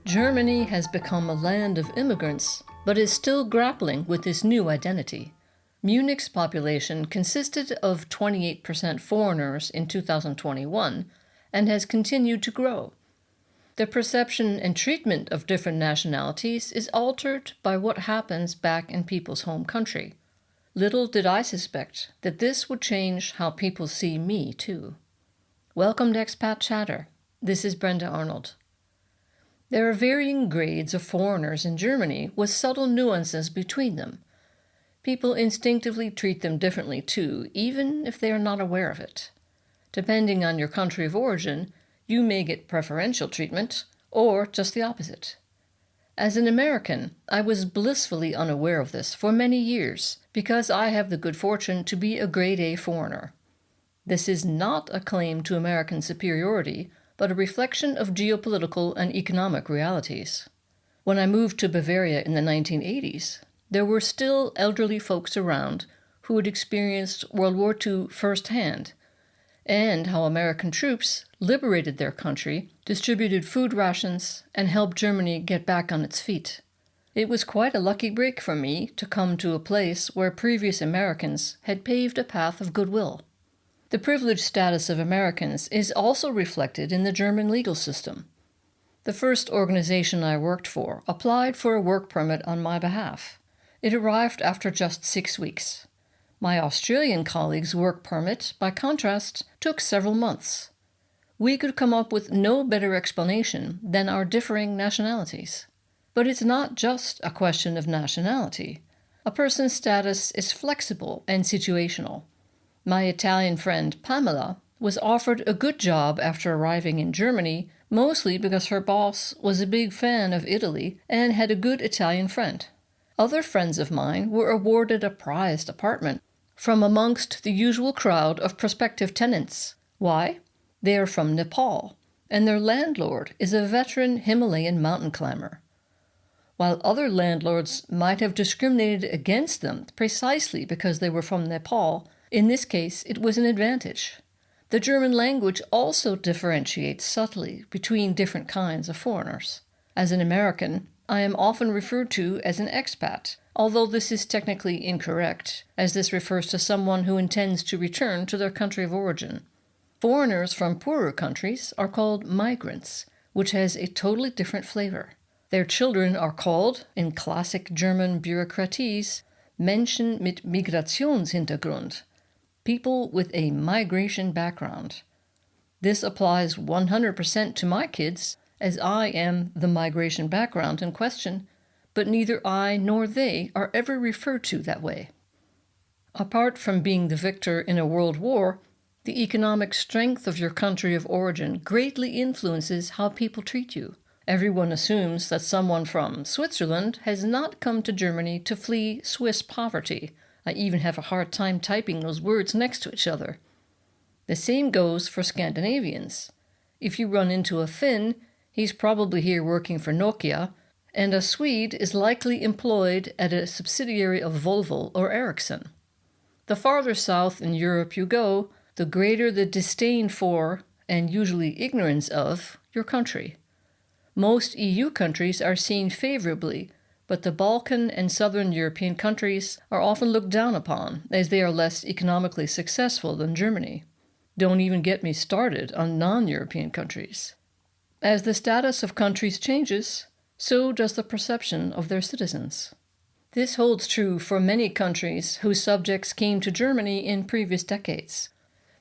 Germany has become a land of immigrants, but is still grappling with this new identity. Munich's population consisted of 28% foreigners in 2021 and has continued to grow. The perception and treatment of different nationalities is altered by what happens back in people's home country. Little did I suspect that this would change how people see me, too. Welcome to Expat Chatter. This is Brenda Arnold. There are varying grades of foreigners in Germany with subtle nuances between them. People instinctively treat them differently too, even if they are not aware of it. Depending on your country of origin, you may get preferential treatment or just the opposite. As an American, I was blissfully unaware of this for many years because I have the good fortune to be a grade A foreigner. This is not a claim to American superiority, but a reflection of geopolitical and economic realities. When I moved to Bavaria in the 1980s, there were still elderly folks around who had experienced World War II firsthand, and how American troops liberated their country, distributed food rations, and helped Germany get back on its feet. It was quite a lucky break for me to come to a place where previous Americans had paved a path of goodwill. The privileged status of Americans is also reflected in the German legal system. The first organization I worked for applied for a work permit on my behalf. It arrived after just 6 weeks. My Australian colleague's work permit, by contrast, took several months. We could come up with no better explanation than our differing nationalities. But it's not just a question of nationality. A person's status is flexible and situational. My Italian friend Pamela was offered a good job after arriving in Germany, mostly because her boss was a big fan of Italy and had a good Italian friend. Other friends of mine were awarded a prized apartment from amongst the usual crowd of prospective tenants. Why? They are from Nepal, and their landlord is a veteran Himalayan mountain climber. While other landlords might have discriminated against them precisely because they were from Nepal, in this case, it was an advantage. The German language also differentiates subtly between different kinds of foreigners. As an American, I am often referred to as an expat, although this is technically incorrect, as this refers to someone who intends to return to their country of origin. Foreigners from poorer countries are called migrants, which has a totally different flavor. Their children are called, in classic German bureaucratese, Menschen mit Migrationshintergrund, people with a migration background. This applies 100% to my kids, as I am the migration background in question, but neither I nor they are ever referred to that way. Apart from being the victor in a world war, the economic strength of your country of origin greatly influences how people treat you. Everyone assumes that someone from Switzerland has not come to Germany to flee Swiss poverty. I even have a hard time typing those words next to each other. The same goes for Scandinavians. If you run into a Finn, he's probably here working for Nokia, and a Swede is likely employed at a subsidiary of Volvo or Ericsson. The farther south in Europe you go, the greater the disdain for, and usually ignorance of, your country. Most EU countries are seen favorably, but the Balkan and Southern European countries are often looked down upon, as they are less economically successful than Germany. Don't even get me started on non-European countries. As the status of countries changes, so does the perception of their citizens. This holds true for many countries whose subjects came to Germany in previous decades.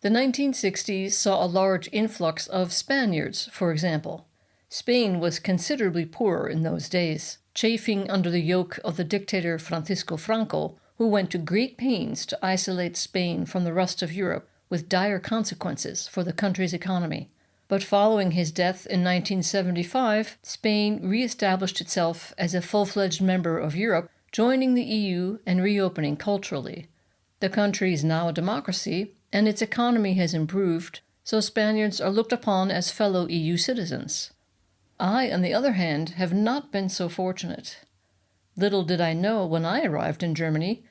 The 1960s saw a large influx of Spaniards, for example. Spain was considerably poorer in those days, chafing under the yoke of the dictator Francisco Franco, who went to great pains to isolate Spain from the rest of Europe, with dire consequences for the country's economy. But following his death in 1975, Spain re-established itself as a full-fledged member of Europe, joining the EU and reopening culturally. The country is now a democracy, and its economy has improved, so Spaniards are looked upon as fellow EU citizens. I, on the other hand, have not been so fortunate. Little did I know when I arrived in Germany,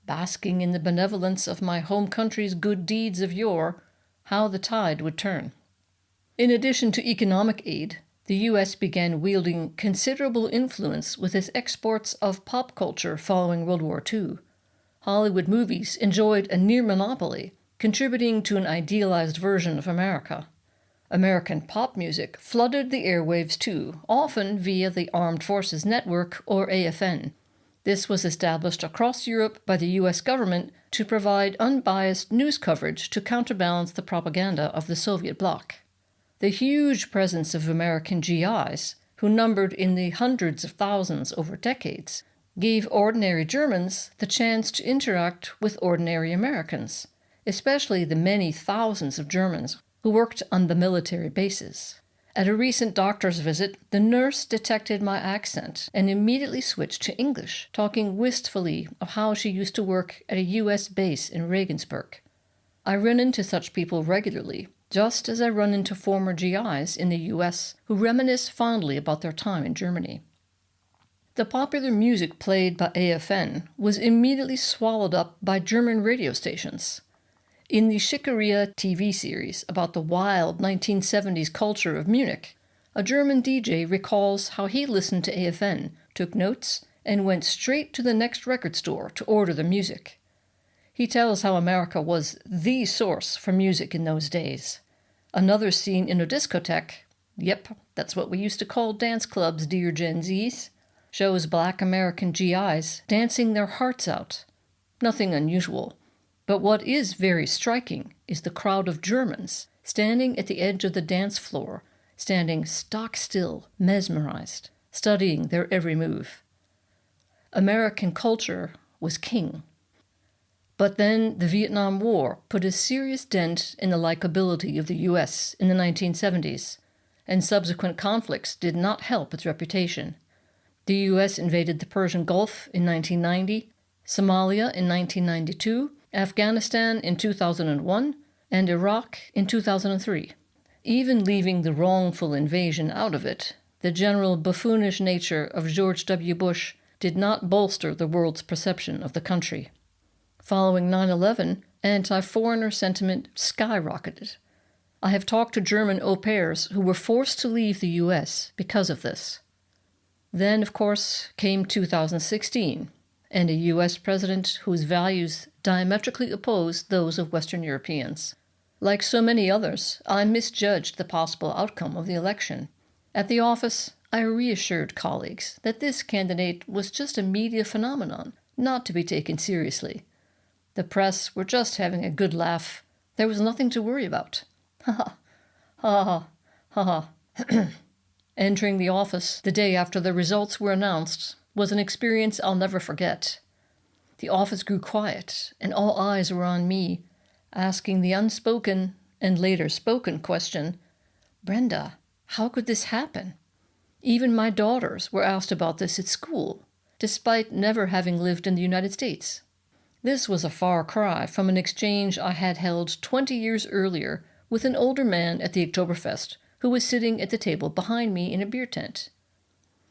basking in the benevolence of my home country's good deeds of yore, how the tide would turn. In addition to economic aid, The U.S. began wielding considerable influence with its exports of pop culture following World War II. Hollywood movies enjoyed a near monopoly, contributing to an idealized version of America. American pop music flooded the airwaves too, often via the Armed Forces Network or AFN. This was established across Europe by the U.S. government to provide unbiased news coverage to counterbalance the propaganda of the Soviet bloc. The huge presence of American GIs, who numbered in the hundreds of thousands over decades, gave ordinary Germans the chance to interact with ordinary Americans, especially the many thousands of Germans who worked on the military bases. At a recent doctor's visit, the nurse detected my accent and immediately switched to English, talking wistfully of how she used to work at a U.S. base in Regensburg. I run into such people regularly, just as I run into former GIs in the U.S. who reminisce fondly about their time in Germany. The popular music played by AFN was immediately swallowed up by German radio stations. In the Schickeria TV series about the wild 1970s culture of Munich, a German DJ recalls how he listened to AFN, took notes, and went straight to the next record store to order the music. He tells how America was the source for music in those days. Another scene in a discotheque, yep, that's what we used to call dance clubs, dear Gen Zs, shows black American GIs dancing their hearts out. Nothing unusual. But what is very striking is the crowd of Germans standing at the edge of the dance floor, standing stock still, mesmerized, studying their every move. American culture was king. But then the Vietnam War put a serious dent in the likability of the U.S. in the 1970s, and subsequent conflicts did not help its reputation. The U.S. invaded the Persian Gulf in 1990, Somalia in 1992, Afghanistan in 2001, and Iraq in 2003. Even leaving the wrongful invasion out of it, the general buffoonish nature of George W. Bush did not bolster the world's perception of the country. Following 9/11, anti-foreigner sentiment skyrocketed. I have talked to German au pairs who were forced to leave the U.S. because of this. Then, of course, came 2016, and a U.S. president whose values diametrically opposed those of Western Europeans. Like so many others, I misjudged the possible outcome of the election. At the office, I reassured colleagues that this candidate was just a media phenomenon, not to be taken seriously. The press were just having a good laugh. There was nothing to worry about. Ha ha, ha ha, ha ha. Entering the office the day after the results were announced was an experience I'll never forget. The office grew quiet, and all eyes were on me, asking the unspoken and later spoken question, "Brenda, how could this happen?" Even my daughters were asked about this at school, despite never having lived in the United States. This was a far cry from an exchange I had held 20 years earlier with an older man at the Oktoberfest who was sitting at the table behind me in a beer tent.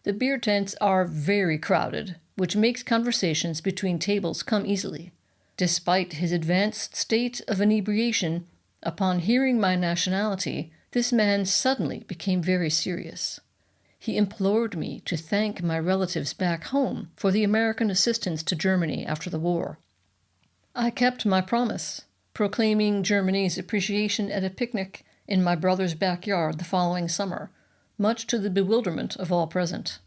The beer tents are very crowded, which makes conversations between tables come easily. Despite his advanced state of inebriation, upon hearing my nationality, this man suddenly became very serious. He implored me to thank my relatives back home for the American assistance to Germany after the war. I kept my promise, proclaiming Germany's appreciation at a picnic in my brother's backyard the following summer, much to the bewilderment of all present.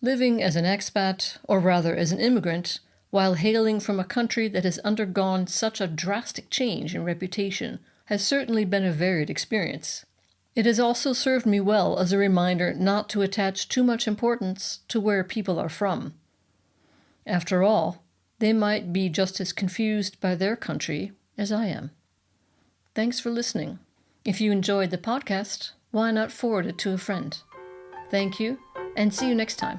Living as an expat, or rather as an immigrant, while hailing from a country that has undergone such a drastic change in reputation, has certainly been a varied experience. It has also served me well as a reminder not to attach too much importance to where people are from. After all, they might be just as confused by their country as I am. Thanks for listening. If you enjoyed the podcast, why not forward it to a friend? Thank you, and see you next time.